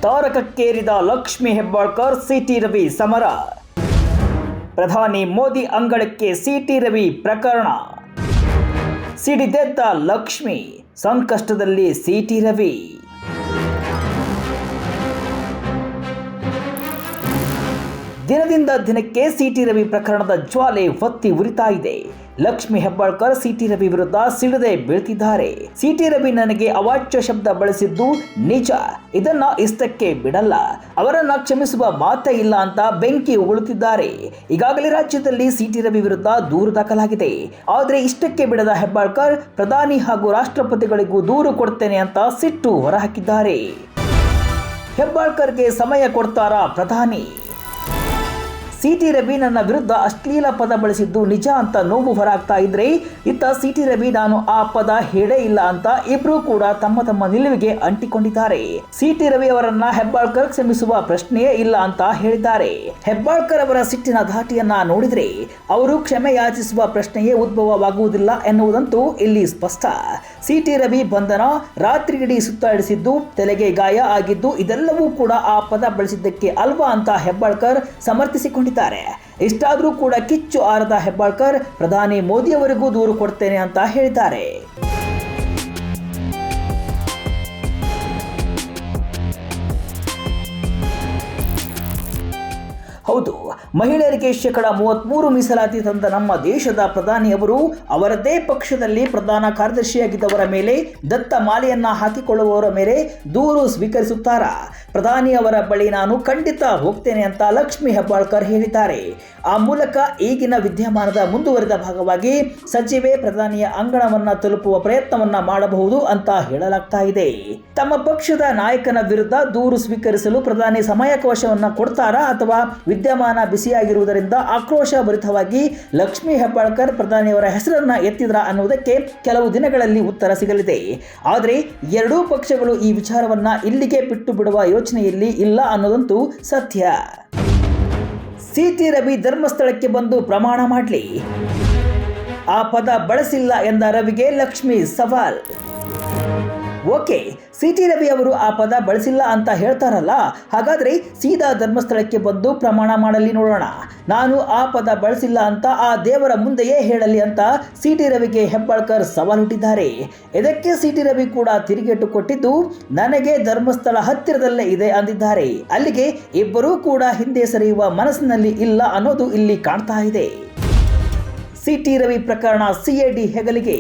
ತಾರಕಕ್ಕೇರಿದ Lakshmi Hebbalkar city Ravi ಸಮರ. ಪ್ರಧಾನಿ ಮೋದಿ ಅಂಗಳಕ್ಕೆ ಸಿಟಿ ರವಿ ಪ್ರಕರಣ. ಸಿಡಿದೆದ್ದ ಲಕ್ಷ್ಮಿ, ಸಂಕಷ್ಟದಲ್ಲಿ ಸಿಟಿ ರವಿ. ದಿನದಿಂದ ದಿನಕ್ಕೆ ಸಿಟಿ ರವಿ ಪ್ರಕರಣದ ಜ್ವಾಲೆ ಹೊತ್ತಿ ಉರಿತಾ ಇದೆ. ಲಕ್ಷ್ಮಿ ಹೆಬ್ಬಾಳ್ಕರ್ ಸಿಟಿ ರವಿ ವಿರುದ್ಧ ಸಿಡಿದೇ ಬೀಳ್ತಿದ್ದಾರೆ. ಸಿಟಿ ರವಿ ನನಗೆ ಅವಾಚ್ಯ ಶಬ್ದ ಬಳಸಿದ್ದು ನಿಜ, ಇದನ್ನ ಇಷ್ಟಕ್ಕೆ ಬಿಡಲ್ಲ, ಅವರನ್ನ ಕ್ಷಮಿಸುವ ಮಾತೇ ಇಲ್ಲ ಅಂತ ಬೆಂಕಿ ಉಗುಳುತ್ತಿದ್ದಾರೆ. ಈಗಾಗಲೇ ರಾಜ್ಯದಲ್ಲಿ ಸಿಟಿ ರವಿ ವಿರುದ್ಧ ದೂರು ದಾಖಲಾಗಿದೆ. ಆದರೆ ಇಷ್ಟಕ್ಕೆ ಬಿಡದ ಹೆಬ್ಬಾಳ್ಕರ್ ಪ್ರಧಾನಿ ಹಾಗೂ ರಾಷ್ಟ್ರಪತಿಗಳಿಗೂ ದೂರು ಕೊಡ್ತೇನೆ ಅಂತ ಸಿಟ್ಟು ಹೊರಹಾಕಿದ್ದಾರೆ. ಹೆಬ್ಬಾಳ್ಕರ್ಗೆ ಸಮಯ ಕೊಡ್ತಾರಾ ಪ್ರಧಾನಿ? ಸಿಟಿ ರವಿ ನನ್ನ ವಿರುದ್ಧ ಅಶ್ಲೀಲ ಪದ ಬಳಸಿದ್ದು ನಿಜ ಅಂತ ನೋವು ಹೊರಹಾಗ್ತಾ ಇದ್ರೆ, ಇತ್ತ ಸಿಟಿ ರವಿ ನಾನು ಆ ಪದ ಹೇಳೇ ಇಲ್ಲ ಅಂತ ಇಬ್ರು ಕೂಡ ತಮ್ಮ ತಮ್ಮ ನಿಲುವಿಗೆ ಅಂಟಿಕೊಂಡಿದ್ದಾರೆ. ಸಿಟಿ ರವಿ ಅವರನ್ನ ಹೆಬ್ಬಾಳ್ಕರ್ ಕ್ಷಮಿಸುವ ಪ್ರಶ್ನೆಯೇ ಇಲ್ಲ ಅಂತ ಹೇಳಿದ್ದಾರೆ. ಹೆಬ್ಬಾಳ್ಕರ್ ಅವರ ಸಿಟ್ಟಿನ ಧಾಟಿಯನ್ನ ನೋಡಿದ್ರೆ ಅವರು ಕ್ಷಮೆ ಯಾಚಿಸುವ ಪ್ರಶ್ನೆಯೇ ಉದ್ಭವವಾಗುವುದಿಲ್ಲ ಎನ್ನುವುದಂತೂ ಇಲ್ಲಿ ಸ್ಪಷ್ಟ. ಸಿಟಿ ರವಿ ಬಂಧನ, ರಾತ್ರಿಯಿಡೀ ಸುತ್ತಾಡಿಸಿದ್ದು, ತಲೆಗೆ ಗಾಯ ಆಗಿದ್ದು ಇದೆಲ್ಲವೂ ಕೂಡ ಆ ಪದ ಬಳಸಿದ್ದಕ್ಕೆ ಅಲ್ವಾ ಅಂತ ಹೆಬ್ಬಾಳ್ಕರ್ ಸಮರ್ಥಿಸಿಕೊಂಡಿದ್ದಾರೆ. ಇಷ್ಟಾದರೂ ಕೂಡ ಕಿಚ್ಚು ಆರದ ಹೆಬ್ಬಾಳ್ಕರ್ ಪ್ರಧಾನಿ ಮೋದಿಯವರಿಗೂ ದೂರು ಕೊಡ್ತೇನೆ ಅಂತ ಹೇಳಿದ್ದಾರೆ. ಹೌದು, ಮಹಿಳೆಯರಿಗೆ 33% ಮೀಸಲಾತಿ ತಂದ ನಮ್ಮ ದೇಶದ ಪ್ರಧಾನಿಯವರು ಅವರದೇ ಪಕ್ಷದಲ್ಲಿ ಪ್ರಧಾನ ಕಾರ್ಯದರ್ಶಿಯಾಗಿದ್ದವರ ಮೇಲೆ, ದತ್ತ ಮಾಲೆಯನ್ನ ಹಾಕಿಕೊಳ್ಳುವವರ ಮೇಲೆ ದೂರು ಸ್ವೀಕರಿಸುತ್ತಾರಾ? ಪ್ರಧಾನಿ ಅವರ ಬಳಿ ನಾನು ಖಂಡಿತ ಹೋಗ್ತೇನೆ ಅಂತ ಲಕ್ಷ್ಮಿ ಹೆಬ್ಬಾಳ್ಕರ್ ಹೇಳಿದ್ದಾರೆ. ಆ ಮೂಲಕ ಈಗಿನ ವಿದ್ಯಮಾನದ ಮುಂದುವರಿದ ಭಾಗವಾಗಿ ಸಚಿವೆ ಪ್ರಧಾನಿಯ ಅಂಗಣವನ್ನ ತಲುಪುವ ಪ್ರಯತ್ನವನ್ನ ಮಾಡಬಹುದು ಅಂತ ಹೇಳಲಾಗ್ತಾ ಇದೆ. ತಮ್ಮ ಪಕ್ಷದ ನಾಯಕನ ವಿರುದ್ಧ ದೂರು ಸ್ವೀಕರಿಸಲು ಪ್ರಧಾನಿ ಸಮಯಾವಕಾಶವನ್ನ ಕೊಡ್ತಾರಾ ಅಥವಾ ವಿದ್ಯಮಾನ ಬಿಸಿಯಾಗಿರುವುದರಿಂದ ಆಕ್ರೋಶ ಭರಿತವಾಗಿ ಲಕ್ಷ್ಮಿ ಹೆಬ್ಬಾಳ್ಕರ್ ಪ್ರಧಾನಿಯವರ ಹೆಸರನ್ನ ಎತ್ತಿದ್ರ ಅನ್ನುವುದಕ್ಕೆ ಕೆಲವು ದಿನಗಳಲ್ಲಿ ಉತ್ತರ ಸಿಗಲಿದೆ. ಆದರೆ ಎರಡೂ ಪಕ್ಷಗಳು ಈ ವಿಚಾರವನ್ನ ಇಲ್ಲಿಗೆ ಬಿಟ್ಟು ಬಿಡುವ ಯೋಚನೆಯಲ್ಲಿ ಇಲ್ಲ ಅನ್ನೋದಂತೂ ಸತ್ಯ. ಸಿಟಿ ರವಿ ಧರ್ಮಸ್ಥಳಕ್ಕೆ ಬಂದು ಪ್ರಮಾಣ ಮಾಡಲಿ, ಆ ಪದ ಬಳಸಿಲ್ಲ ಎಂದ ರವಿಗೆ ಲಕ್ಷ್ಮಿ ಸವಾಲ್. ಓಕೆ, ಸಿಟಿ ರವಿ ಅವರು ಆ ಪದ ಬಳಸಿಲ್ಲ ಅಂತ ಹೇಳ್ತಾರಲ್ಲ, ಹಾಗಾದ್ರೆ ಸೀದಾ ಧರ್ಮಸ್ಥಳಕ್ಕೆ ಬಂದು ಪ್ರಮಾಣ ಮಾಡಲಿ ನೋಡೋಣ. ನಾನು ಆ ಪದ ಬಳಸಿಲ್ಲ ಅಂತ ಆ ದೇವರ ಮುಂದೆಯೇ ಹೇಳಲಿ ಅಂತ ಸಿಟಿ ರವಿಗೆ ಹೆಬ್ಬಾಳ್ಕರ್ ಸವಾಲುಟ್ಟಿದ್ದಾರೆ. ಇದಕ್ಕೆ ಸಿಟಿ ರವಿ ಕೂಡ ತಿರುಗೇಟು ಕೊಟ್ಟಿದ್ದು, ನನಗೆ ಧರ್ಮಸ್ಥಳ ಹತ್ತಿರದಲ್ಲೇ ಇದೆ ಅಂದಿದ್ದಾರೆ. ಅಲ್ಲಿಗೆ ಇಬ್ಬರೂ ಕೂಡ ಹಿಂದೆ ಸರಿಯುವ ಮನಸ್ಸಿನಲ್ಲಿ ಇಲ್ಲ ಅನ್ನೋದು ಇಲ್ಲಿ ಕಾಣ್ತಾ ಇದೆ. ಸಿಟಿ ರವಿ ಪ್ರಕರಣ ಸಿಐಡಿ ಹೆಗಲಿಗೆ.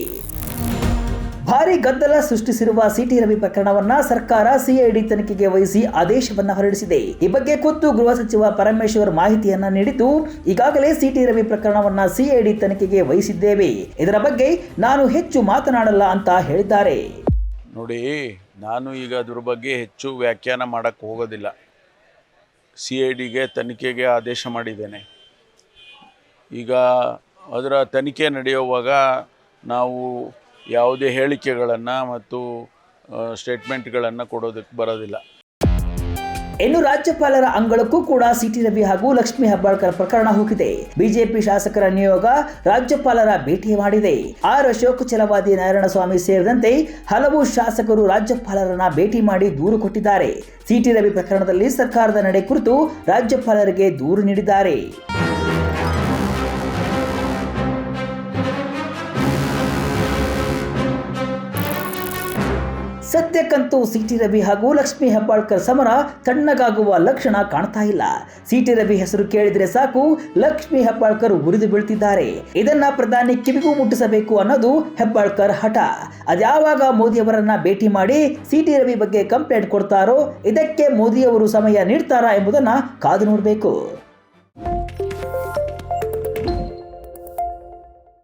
ಭಾರಿ ಗದ್ದಲ ಸೃಷ್ಟಿಸಿರುವ ಸಿಟಿ ರವಿ ಪ್ರಕರಣವನ್ನ ಸರ್ಕಾರ ಸಿಐಡಿ ತನಿಖೆಗೆ ವಹಿಸಿ ಆದೇಶವನ್ನ ಹೊರಡಿಸಿದೆ. ಈ ಬಗ್ಗೆ ಖುದ್ದು ಗೃಹ ಸಚಿವ ಪರಮೇಶ್ವರ್ ಮಾಹಿತಿಯನ್ನ ನೀಡಿದ್ದು, ಈಗಾಗಲೇ ಸಿಟಿ ರವಿ ಪ್ರಕರಣವನ್ನ ಸಿಐಡಿ ತನಿಖೆಗೆ ವಹಿಸಿದ್ದೇವೆ, ಇದರ ಬಗ್ಗೆ ನಾನು ಹೆಚ್ಚು ಮಾತನಾಡಲ್ಲ ಅಂತ ಹೇಳಿದ್ದಾರೆ. ನೋಡಿ, ನಾನು ಈಗ ಅದ್ರ ಬಗ್ಗೆ ಹೆಚ್ಚು ವ್ಯಾಖ್ಯಾನ ಮಾಡಕ್ಕೆ ಹೋಗೋದಿಲ್ಲ. ಸಿಐಡಿಗೆ ತನಿಖೆಗೆ ಆದೇಶ ಮಾಡಿದ್ದೇನೆ. ಈಗ ಅದರ ತನಿಖೆ ನಡೆಯುವಾಗ ನಾವು ಯಾವುದೇ ಹೇಳಿಕೆಗಳನ್ನು ಮತ್ತು ಸ್ಟೇಟ್ಮೆಂಟ್ಗಳನ್ನು ಕೊಡೋದಕ್ಕೆ ಬರೋದಿಲ್ಲ. ಇನ್ನು ರಾಜ್ಯಪಾಲರ ಅಂಗಳಕ್ಕೂ ಕೂಡ ಸಿಟಿ ರವಿ ಹಾಗೂ ಲಕ್ಷ್ಮಿ ಹೆಬ್ಬಾಳ್ಕರ್ ಪ್ರಕರಣ ಹೋಗಿದೆ. ಬಿಜೆಪಿ ಶಾಸಕರ ನಿಯೋಗ ರಾಜ್ಯಪಾಲರ ಭೇಟಿ ಮಾಡಿದೆ. ಆರ್ ಅಶೋಕ್, ಛಲವಾದಿ ನಾರಾಯಣಸ್ವಾಮಿ ಸೇರಿದಂತೆ ಹಲವು ಶಾಸಕರು ರಾಜ್ಯಪಾಲರನ್ನ ಭೇಟಿ ಮಾಡಿ ದೂರು ಕೊಟ್ಟಿದ್ದಾರೆ. ಸಿಟಿ ರವಿ ಪ್ರಕರಣದಲ್ಲಿ ಸರ್ಕಾರದ ನಡೆ ಕುರಿತು ರಾಜ್ಯಪಾಲರಿಗೆ ದೂರು ನೀಡಿದ್ದಾರೆ. ಸದ್ಯಕ್ಕಂತೂ ಸಿಟಿ ರವಿ ಹಾಗೂ ಲಕ್ಷ್ಮಿ ಹೆಬ್ಬಾಳ್ಕರ್ ಸಮರ ತಣ್ಣಗಾಗುವ ಲಕ್ಷಣ ಕಾಣ್ತಾ ಇಲ್ಲ. ಸಿಟಿ ರವಿ ಹೆಸರು ಕೇಳಿದ್ರೆ ಸಾಕು ಲಕ್ಷ್ಮಿ ಹೆಬ್ಬಾಳ್ಕರ್ ಉರಿದು ಬೀಳ್ತಿದ್ದಾರೆ. ಇದನ್ನ ಪ್ರಧಾನಿ ಕಿವಿಗೂ ಮುಟ್ಟಿಸಬೇಕು ಅನ್ನೋದು ಹೆಬ್ಬಾಳ್ಕರ್ ಹಠ. ಅದ್ಯಾವಾಗ ಮೋದಿಯವರನ್ನ ಭೇಟಿ ಮಾಡಿ ಸಿಟಿ ರವಿ ಬಗ್ಗೆ ಕಂಪ್ಲೇಂಟ್ ಕೊಡ್ತಾರೋ, ಇದಕ್ಕೆ ಮೋದಿಯವರು ಸಮಯ ನೀಡ್ತಾರಾ ಎಂಬುದನ್ನ ಕಾದು ನೋಡಬೇಕು.